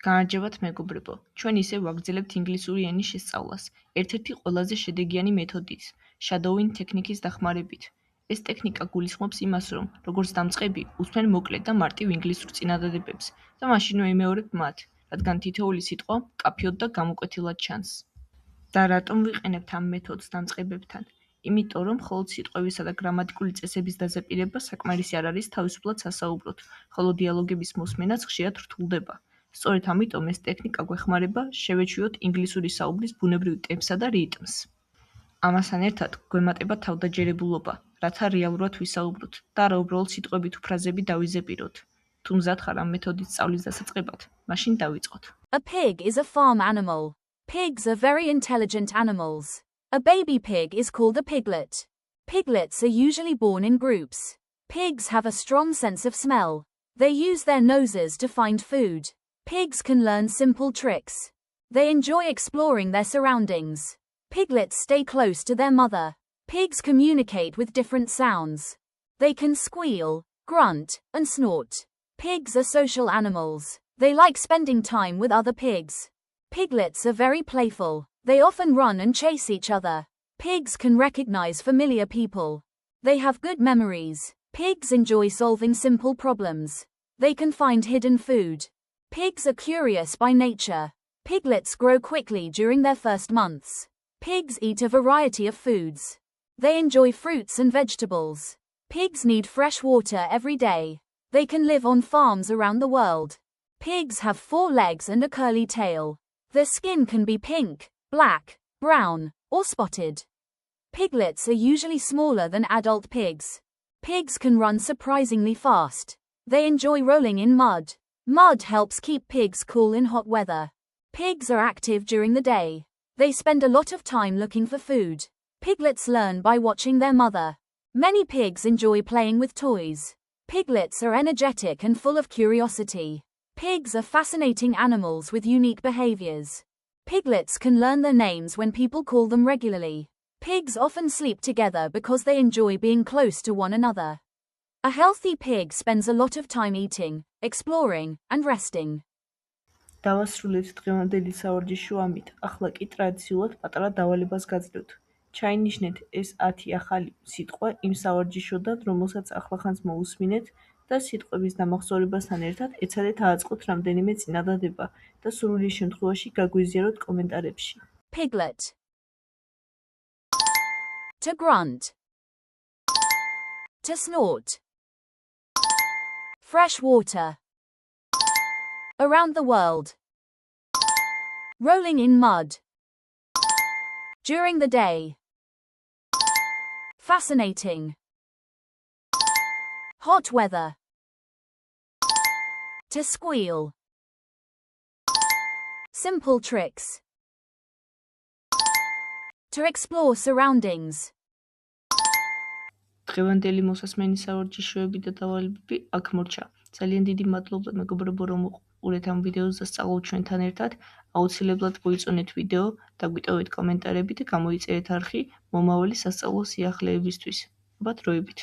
გამარჯობათ მეგობრებო, ჩვენ ისევ ვაგრძელებთ ინგლისური ენის შესწავლას, ერთ-ერთი ყველაზე შედეგიანი მეთოდით, shadowing ტექნიკის დახმარებით. ეს ტექნიკა გულისხმობს იმას, რომ, როგორც დამწყები, უსმენ მოკლედ და მარტივ ინგლისურ წინადადებებს და მაშინვე იმეორებ მათ, რადგან თითოეული სიტყვა მკაფიოდ და გამოკვეთილად ჩანს. და რატომ ვიყენებთ ამ მეთოდს დამწყებებთან? იმიტომ, რომ მხოლოდ სიტყვებისა და გრამატიკული წესების დაზაპირება საკმარისი არ არის თავისუფლად სასაუბროთ, ხოლო დიალოგების მოსმენაც ხშირად რთულდება. სწორედ ამიტომ ეს ტექნიკა გვეხმარება შევეჩვიოთ ინგლისური საუბრის ბუნებრივ ტემპსა და რიტმს. ამასთან ერთად გვემატება თავდაჯერებულობა, რათა რეალურად ვისაუბროთ და არა უბრალოდ სიტყვებით თუ ფრაზები დავიზეპიროთ. თუ მზად ხარ ამ მეთოდის სწავლის დასაწყებად, მაშინ დავიწყოთ. A pig is a farm animal. Pigs are very intelligent animals. A baby pig is called a piglet. Piglets are usually born in groups. Pigs have a strong sense of smell. They use their noses to find food. Pigs can learn simple tricks. They enjoy exploring their surroundings. Piglets stay close to their mother. Pigs communicate with different sounds. They can squeal, grunt, and snort. Pigs are social animals. They like spending time with other pigs. Piglets are very playful. They often run and chase each other. Pigs can recognize familiar people. They have good memories. Pigs enjoy solving simple problems. They can find hidden food. Pigs are curious by nature. Piglets grow quickly during their first months. Pigs eat a variety of foods. They enjoy fruits and vegetables. Pigs need fresh water every day. They can live on farms around the world. Pigs have 4 legs and a curly tail. Their skin can be pink, black, brown, or spotted. Piglets are usually smaller than adult pigs. Pigs can run surprisingly fast. They enjoy rolling in mud. Mud helps keep pigs cool in hot weather. Pigs are active during the day. They spend a lot of time looking for food. Piglets learn by watching their mother. Many pigs enjoy playing with toys. Piglets are energetic and full of curiosity. Pigs are fascinating animals with unique behaviors. Piglets can learn their names when people call them regularly. Pigs often sleep together because they enjoy being close to one another. A healthy pig spends a lot of time eating, exploring, and resting. დავასრულეთ დღევანდელი სავარჯიშო ამით, ახლა კი ტრადიციულად პატარა დავალებას გაძლევთ. ჩაინიშნეთ ეს 10 ახალი სიტყვა იმ სავარჯიშოდან, რომელსაც ახლახანს მოусმინეთ და სიტყვების დამახსოვრებასთან ერთად ეცადეთ ააწყოთ რამდენიმე წინადადება და სრული შემთხვევაში გაგვიზიაროთ კომენტარებში. Piglet. To grunt. To snort. Fresh water. Around the world. Rolling in mud. During the day. Fascinating. Hot weather. To squeal. Simple tricks. To explore surroundings. დღევანდელი მოსასმენი სავარჯიშოები და დავალებები აქ მორჩა. ძალიან დიდი მადლობა მეგობრებო, რომ უყურეთ ამ ვიდეოს და სწავლობთ ჩვენთან ერთად. აუცილებლად მოიწონეთ ვიდეო, დაგვიტოვეთ კომენტარები და გამოიწერეთ არხი მომავალი სასწავლო სიახლეებისთვის. მოგებათ დროებით.